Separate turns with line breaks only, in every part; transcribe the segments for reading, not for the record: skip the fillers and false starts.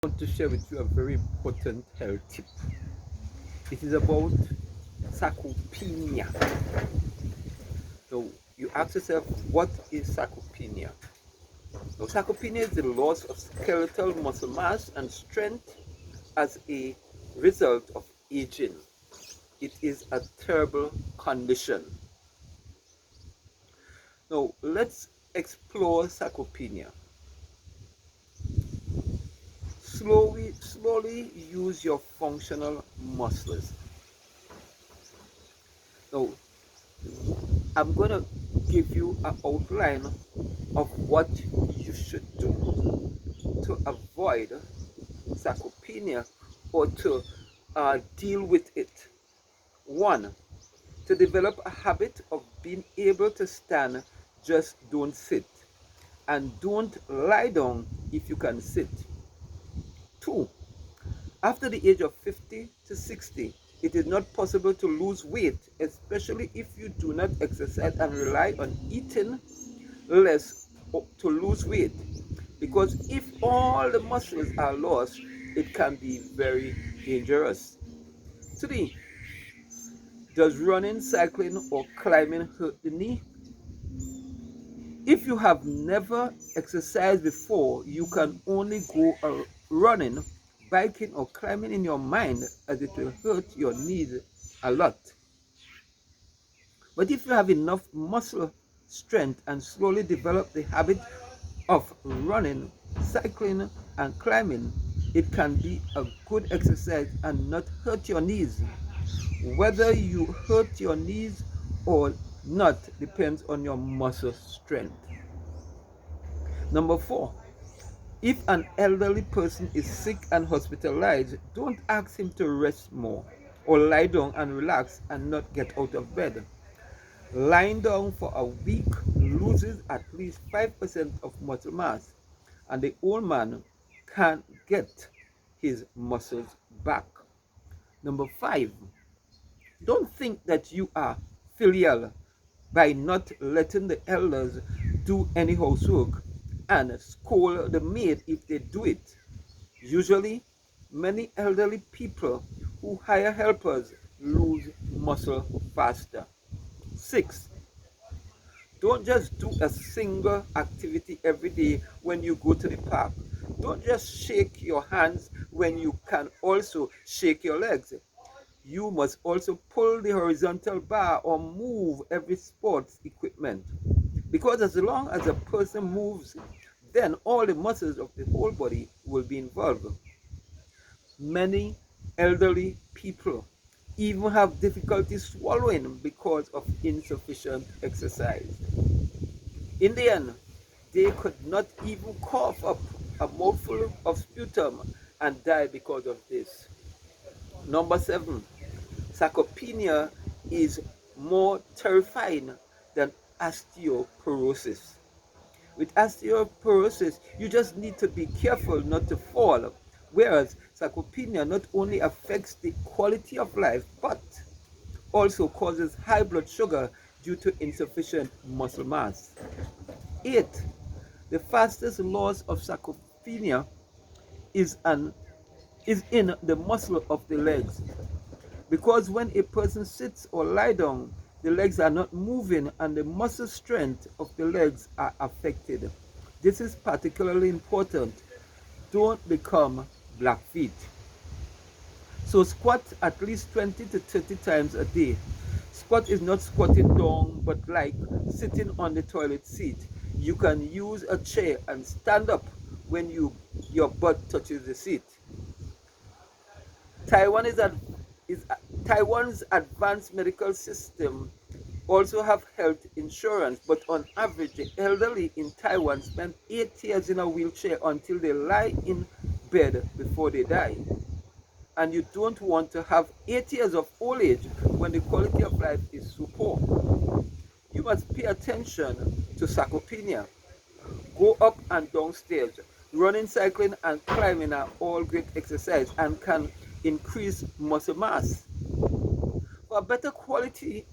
Want to share with you a very important health tip. It is about sarcopenia. So you ask yourself, what is sarcopenia? Now, sarcopenia is the loss of skeletal muscle mass and strength as a result of aging. It is a terrible condition. Now, let's explore sarcopenia. Slowly use your functional muscles. Now, I'm going to give you an outline of what you should do to avoid sarcopenia or to deal with it. One, to develop a habit of being able to stand, just don't sit. And don't lie down if you can sit. Two, after the age of 50 to 60, it is not possible to lose weight, especially if you do not exercise and rely on eating less to lose weight. Because if all the muscles are lost, it can be very dangerous. Three, does running, cycling, or climbing hurt the knee? If you have never exercised before, you can only go running, biking, or climbing in your mind, as it will hurt your knees a lot. But if you have enough muscle strength and slowly develop the habit of running, cycling, and climbing, it can be a good exercise and not hurt your knees. Whether you hurt your knees or not depends on your muscle strength. Number four, if an elderly person is sick and hospitalized, don't ask him to rest more or lie down and relax and not get out of bed. Lying down for a week loses at least 5% of muscle mass, and the old man can't get his muscles back. Number five, don't think that you are filial by not letting the elders do any housework and scold the maid if they do it. Usually, many elderly people who hire helpers lose muscle faster. Six, don't just do a single activity every day when you go to the park. Don't just shake your hands when you can also shake your legs. You must also pull the horizontal bar or move every sports equipment. Because as long as a person moves, then all the muscles of the whole body will be involved. Many elderly people even have difficulty swallowing because of insufficient exercise. In the end, they could not even cough up a mouthful of sputum and die because of this. Number seven, sarcopenia is more terrifying than osteoporosis. With osteoporosis, you just need to be careful not to fall, whereas sarcopenia not only affects the quality of life, but also causes high blood sugar due to insufficient muscle mass. 8. The fastest loss of sarcopenia is, is in the muscle of the legs. Because when a person sits or lie down, the legs are not moving and the muscle strength of the legs are affected. This is particularly important. Don't become black feet. So squat at least 20 to 30 times a day. Squat is not squatting down, but like sitting on the toilet seat. You can use a chair and stand up when your butt touches the seat. Taiwan is Taiwan's advanced medical system also have health insurance, but on average, the elderly in Taiwan spend 8 years in a wheelchair until they lie in bed before they die. And you don't want to have 8 years of old age when the quality of life is so poor. You must pay attention to sarcopenia. Go up and down stairs. Running, cycling, and climbing are all great exercise and can increase muscle mass. For a better quality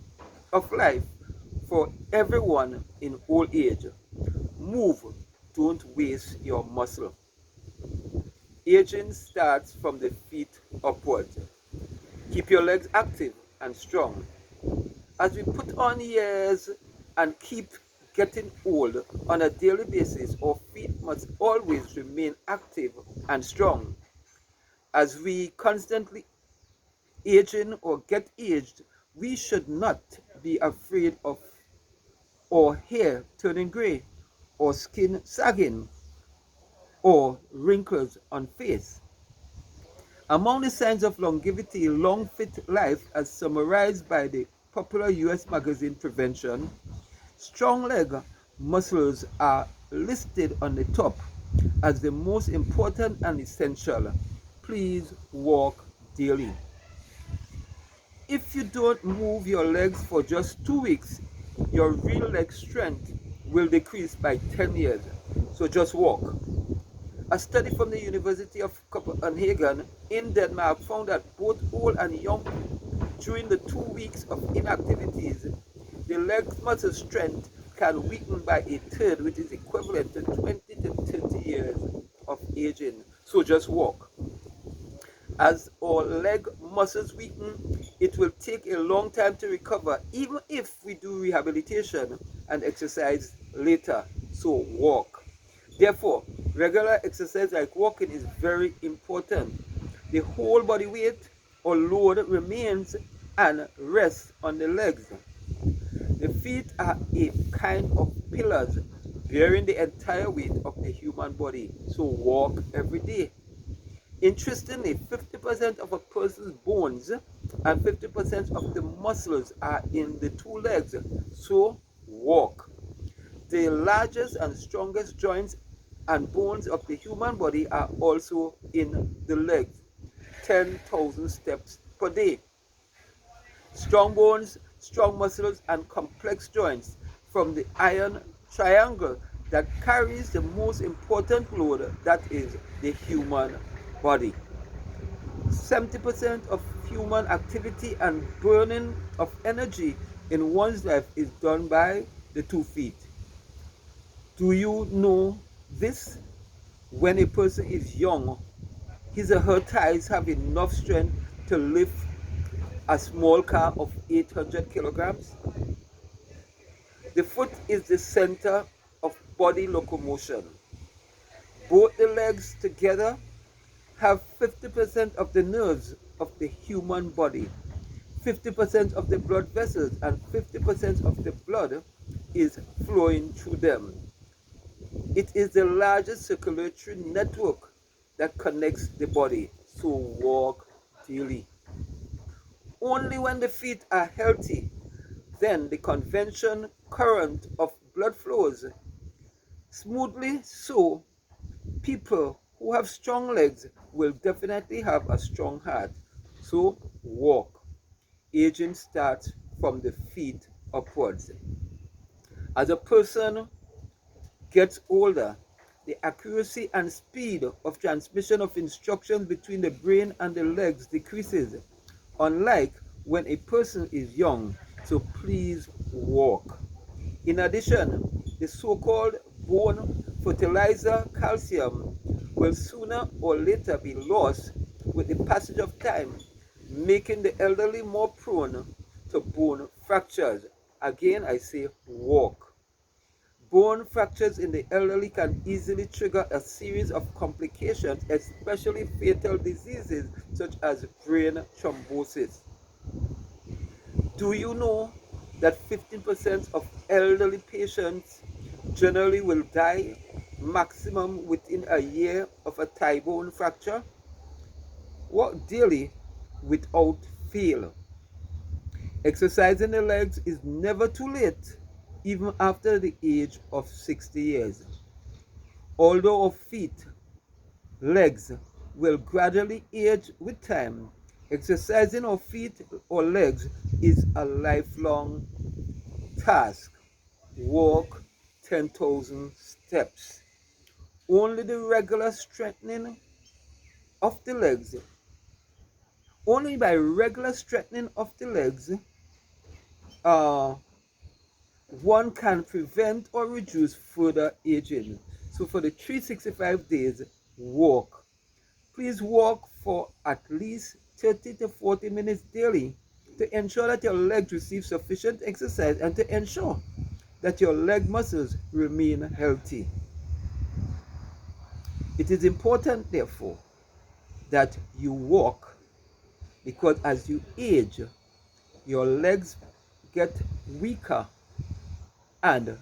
of life for everyone in old age, move, don't waste your muscle. Aging starts from the feet upwards. Keep your legs active and strong. As we put on years and keep getting old on a daily basis, our feet must always remain active and strong. As we constantly aging or get aged, we should not be afraid of our hair turning gray, or skin sagging, or wrinkles on face. Among the signs of longevity, long fit life, as summarized by the popular US magazine Prevention, strong leg muscles are listed on the top as the most important and essential. Please walk daily. If you don't move your legs for just 2 weeks, your real leg strength will decrease by 10 years. So just walk. A study from the University of Copenhagen in Denmark found that both old and young, during the 2 weeks of inactivities, the leg muscle strength can weaken by a third, which is equivalent to 20 to 30 years of aging. So just walk. As our leg muscles weaken, it will take a long time to recover, even if we do rehabilitation and exercise later. So walk. Therefore, regular exercise like walking is very important. The whole body weight or load remains and rests on the legs. The feet are a kind of pillars bearing the entire weight of the human body. So walk every day. Interestingly, 50% of a person's bones and 50% of the muscles are in the two legs. So walk. The largest and strongest joints and bones of the human body are also in the legs. 10,000 steps per day. Strong bones, strong muscles, and complex joints from the iron triangle that carries the most important load, that is the human body. 70% of human activity and burning of energy in one's life is done by the 2 feet. Do you know this? When a person is young, his or her thighs have enough strength to lift a small car of 800 kilograms. The foot is the center of body locomotion. Both the legs together have 50% of the nerves of the human body, 50% of the blood vessels, and 50% of the blood is flowing through them. It is the largest circulatory network that connects the body. So walk daily. Only when the feet are healthy, then the convention current of blood flows smoothly. So people who have strong legs will definitely have a strong heart. So walk. Aging starts from the feet upwards. As a person gets older, the accuracy and speed of transmission of instructions between the brain and the legs decreases, unlike when a person is young. So please walk. In addition, the so-called bone fertilizer calcium will sooner or later be lost with the passage of time, making the elderly more prone to bone fractures. Again, I say walk. Bone fractures in the elderly can easily trigger a series of complications, especially fatal diseases such as brain thrombosis. Do you know that 15% of elderly patients generally will die maximum within a year of a thigh bone fracture? Walk daily without fail. Exercising the legs is never too late, even after the age of 60 years. Although our feet, legs will gradually age with time, exercising our feet or legs is a lifelong task. Walk 10,000 steps. Only the regular strengthening of the legs, only by regular strengthening of the legs, uh, one can prevent or reduce further aging. So for the 365 days, walk. Please walk for at least 30 to 40 minutes daily to ensure that your legs receive sufficient exercise and to ensure that your leg muscles remain healthy. It is important, therefore, that you walk, because as you age, your legs get weaker, and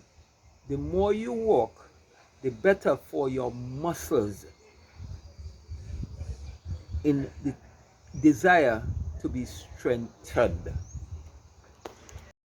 the more you walk, the better for your muscles in the desire to be strengthened.